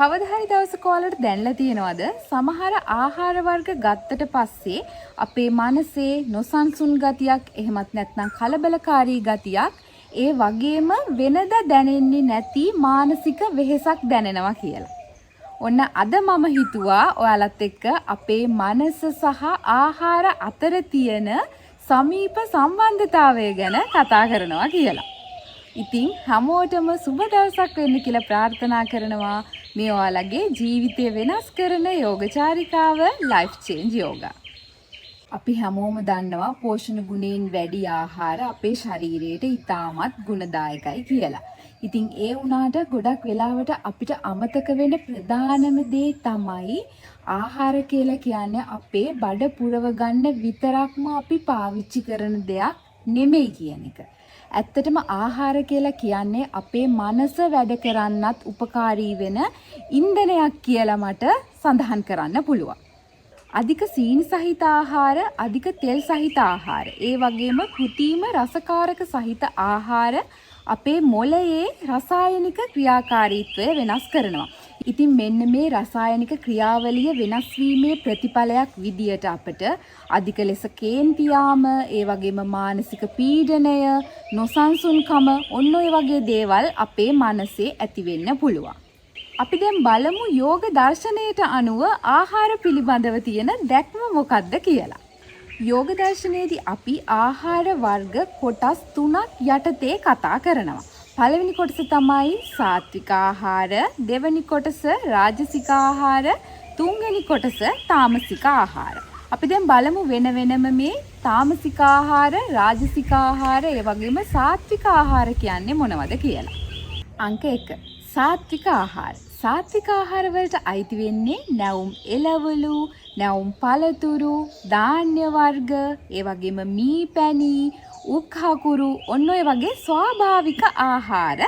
කවදා හරි දවසක ඔයාලට දැනලා තියෙනවද සමහර ආහාර වර්ග ගත්තට පස්සේ අපේ මනසේ නොසන්සුන් ගතියක් එහෙමත් නැත්නම් කලබලකාරී ගතියක් ඒ වගේම වෙනදා දැනෙන්නේ නැති මානසික වෙහෙසක් දැනෙනවා කියලා. ඔන්න අද මම හිතුවා ඔයාලත් එක්ක අපේ මනස සහ ආහාර අතර තියෙන සමීප සම්බන්ධතාවය ගැන කතා කරනවා කියලා. ඉතින් හැමෝටම සුබ දවසක් වෙන්න කියලා ප්‍රාර්ථනා කරනවා මේ ඔයාලගේ ජීවිතය වෙනස් කරන යෝගචාරිකාව ලයිෆ් චේන්ජ් යෝගා. අපි හැමෝම දන්නවා පෝෂණ ගුණයෙන් වැඩි ආහාර අපේ ශරීරයට ඉතාමත් ගුණදායකයි කියලා. ඉතින් ඒ වුණාට ගොඩක් වෙලාවට අපිට අමතක වෙන ප්‍රධානම දේ තමයි ආහාර කියලා කියන්නේ අපේ බඩ පුරව ගන්න විතරක්ම අපි පාවිච්චි කරන දෙයක් නෙමෙයි කියන එක. ඇත්තටම ආහාර කියලා කියන්නේ අපේ මනස වැඩ කරන්නත් උපකාරී වෙන ඉන්ධනයක් කියලා මට සඳහන් කරන්න පුළුවන්. අධික සීනි සහිත ආහාර, අධික තෙල් සහිත ආහාර, ඒ වගේම කෘත්‍රිම රසකාරක සහිත ආහාර අපේ මොළයේ රසායනික ක්‍රියාකාරීත්වය වෙනස් කරනවා. ඉතින් මෙන්න මේ රසායනික ක්‍රියාවලිය වෙනස් වීමේ ප්‍රතිඵලයක් විදියට අපට අධික ලෙස කේන්ති යාම, ඒ වගේම මානසික පීඩනය, නොසන්සුන්කම ඔන්න ඔය වගේ දේවල් අපේ මනසේ ඇති වෙන්න පුළුවන්. අපි දැන් බලමු යෝග දර්ශනයට අනුව ආහාර පිළිබඳව තියෙන දැක්ම මොකක්ද කියලා. යෝග දර්ශනයේදී අපි ආහාර වර්ග කොටස් 3ක් යටතේ කතා කරනවා. පළවෙනි කොටස තමයි සාත්වික ආහාර, දෙවෙනි කොටස රාජසික ආහාර, තුන්වෙනි කොටස තාමසික ආහාර. අපි දැන් බලමු වෙන වෙනම මේ තාමසික ආහාර, රාජසික ආහාර, ඒ වගේම සාත්වික ආහාර කියන්නේ මොනවද කියලා. අංක 1. සාත්වික ආහාර. සාත්වික ආහාර වලට අයිති වෙන්නේ නැවුම් එළවලු, නැවුම් පළතුරු, ධාන්‍ය වර්ග, ඒ වගේම මී පැණි, උක්හකුරු ඔන්න ඔය වගේ ස්වාභාවික ආහාර.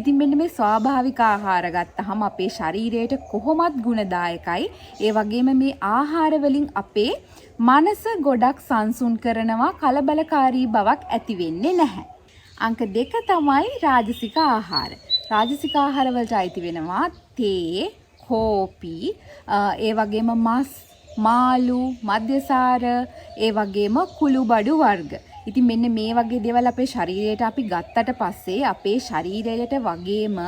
ඉතින් මෙන්න මේ ස්වාභාවික ආහාර ගත්තහම අපේ ශරීරයට කොහොමත් ගුණදායකයි. ඒ වගේම මේ ආහාර වලින් අපේ මනස ගොඩක් සංසුන් කරනවා, කලබලකාරී බවක් ඇති වෙන්නේ නැහැ. අංක 2 තමයි රාජසික ආහාර. රාජසික ආහාර වලට අයිති වෙනවා තේ, කෝපි, ඒ වගේම මස්, මාළු, මද්යසාර, ඒ වගේම කුළුබඩු වර්ග. ඉතින් මෙන්න මේ වගේ දේවල් අපේ ශරීරයට අපි ගත්තට පස්සේ අපේ ශරීරයට වගේම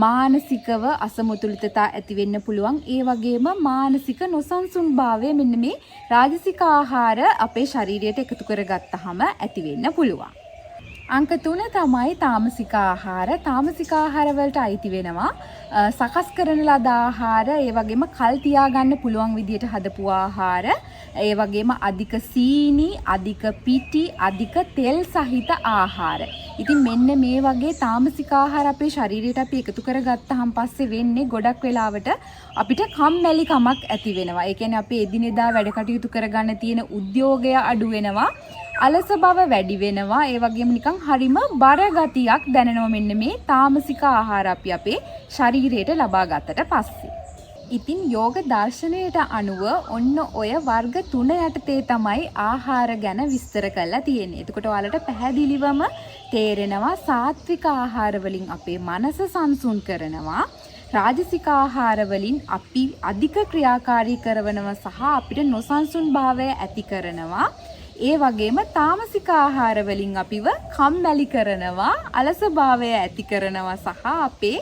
මානසිකව අසමතුලිතතා ඇති වෙන්න පුළුවන්. ඒ වගේම මානසික නොසන්සුන්භාවය මෙන්න මේ රාජසික ආහාර අපේ ශරීරයට එකතු කරගත්තාම ඇති වෙන්න පුළුවන්. අංක 3 තමයි තාමසික ආහාර. තාමසික ආහාර වලට අයිති වෙනවා සකස් කරන ලද ආහාර, ඒ වගේම කල් තියාගන්න පුළුවන් විදියට හදපු ආහාර, ඒ වගේම අධික සීනි, අධික පිටි, අධික තෙල් සහිත ආහාර. ඉතින් මෙන්න මේ වගේ තාමසික ආහාර අපේ ශරීරයට අපි එකතු කරගත්තාන් පස්සේ වෙන්නේ ගොඩක් වෙලාවට අපිට කම්මැලි කමක් ඇති වෙනවා. ඒ කියන්නේ අපි එදිනෙදා වැඩ කටයුතු කරගන්න තියෙන උද්‍යෝගය අඩු වෙනවා. අලස බව වැඩි වෙනවා. ඒ වගේම නිකන් හරිම බර ගතියක් දැනෙනවා මෙන්න මේ තාමසික ආහාර අපි අපේ ශරීරයට ලබා ගත්තට පස්සේ. ඉතින් යෝග දර්ශනයට අනුව ඔන්න ඔය වර්ග 3 යටතේ තමයි ආහාර ගැන විස්තර කරලා තියෙන්නේ. එතකොට ඔයාලට පැහැදිලිවම තේරෙනවා සාත්වික ආහාර වලින් අපේ මනස සංසුන් කරනවා. රාජසික ආහාර වලින් අපි අධික ක්‍රියාකාරී කරනවා සහ අපිට නොසන්සුන් භාවය ඇති කරනවා. ඒ වගේම තාමසික ආහාර වලින් අපිව කම්මැලි කරනවා, අලසභාවය ඇති කරනවා සහ අපේ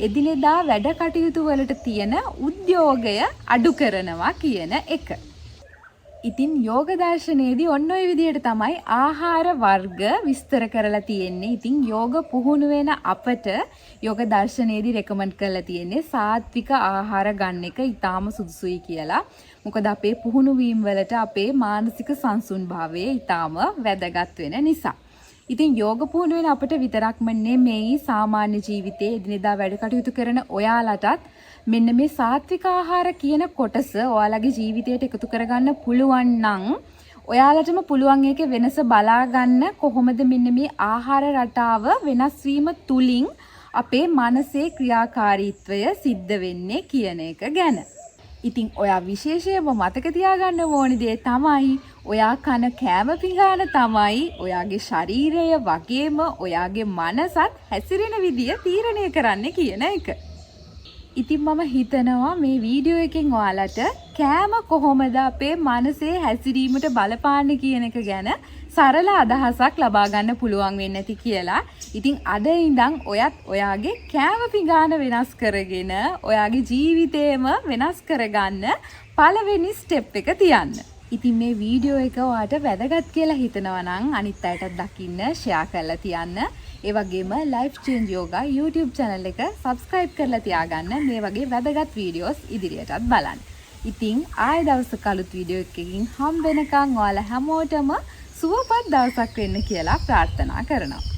එදිනෙදා වැඩ කටයුතු වලට තියෙන උද්‍යෝගය අඩු කරනවා කියන එක. ඉතින් යෝග දර්ශනයේදී ඔන්න ඔය විදිහට තමයි ආහාර වර්ග විස්තර කරලා තියෙන්නේ. ඉතින් යෝග පුහුණු වෙන අපට යෝග දර්ශනයේදී රෙකමන්ඩ් කරලා තියෙන්නේ සාත්වික ආහාර ගන්න එක ඊටාම සුදුසුයි කියලා. මොකද අපේ පුහුණු වීම වලට අපේ මානසික සංසුන්භාවය ඊටාම වැදගත් වෙන නිසා. ඉතින් යෝග පුහුණු වෙන අපට විතරක්ම නෙමෙයි සාමාන්‍ය ජීවිතයේ එදිනෙදා වැඩ කටයුතු කරන ඔයාලටත් මෙන්න මේ සාත්වික ආහාර කියන කොටස ඔයාලගේ ජීවිතයට එකතු කරගන්න පුළුවන් නම් ඔයාලටම පුළුවන් ඒකේ වෙනස බලා ගන්න කොහොමද මෙන්න මේ ආහාර රටාව වෙනස් වීම තුලින් අපේ මනසේ ක්‍රියාකාරීත්වය සිද්ධ වෙන්නේ කියන එක ගැන. ඉතින් ඔයා විශේෂයෙන්ම මතක තියාගන්න ඕනි දේ තමයි ඔයා කන කෑම පිඟාන තමයි ඔයාගේ ශරීරය වගේම ඔයාගේ මනසත් හැසිරෙන විදිය තීරණය කරන්න කියන එක. ඉතින් මම හිතනවා මේ වීඩියෝ එකෙන් ඔයාලට කෑම කොහොමද අපේ මනසේ හැසිරීමට බලපාන්නේ කියන එක ගැන සරල අදහසක් ලබා ගන්න පුළුවන් වෙන්නේ නැති කියලා. ඉතින් අද ඉඳන් ඔයත් ඔයාගේ කෑම පිඟාන වෙනස් කරගෙන ඔයාගේ ජීවිතේම වෙනස් කරගන්න පළවෙනි ස්ටෙප් එක තියන්න. ඉතින් මේ වීඩියෝ එක ඔයාට වැදගත් කියලා හිතනවා නම් අනිත් අයටත් දකින්න ෂෙයා කරලා තියන්න. ඒ වගේම Life Change Yoga YouTube channel එක subscribe කරලා තියාගන්න මේ වගේ වැදගත් වීඩියෝස් ඉදිරියටත් බලන්න. ඉතින් ආය දවසක අලුත් වීඩියෝ එකකින් හම්බ වෙනකන් ඔයාලා හැමෝටම සුවපත් දවසක් වෙන්න කියලා ප්‍රාර්ථනා කරනවා.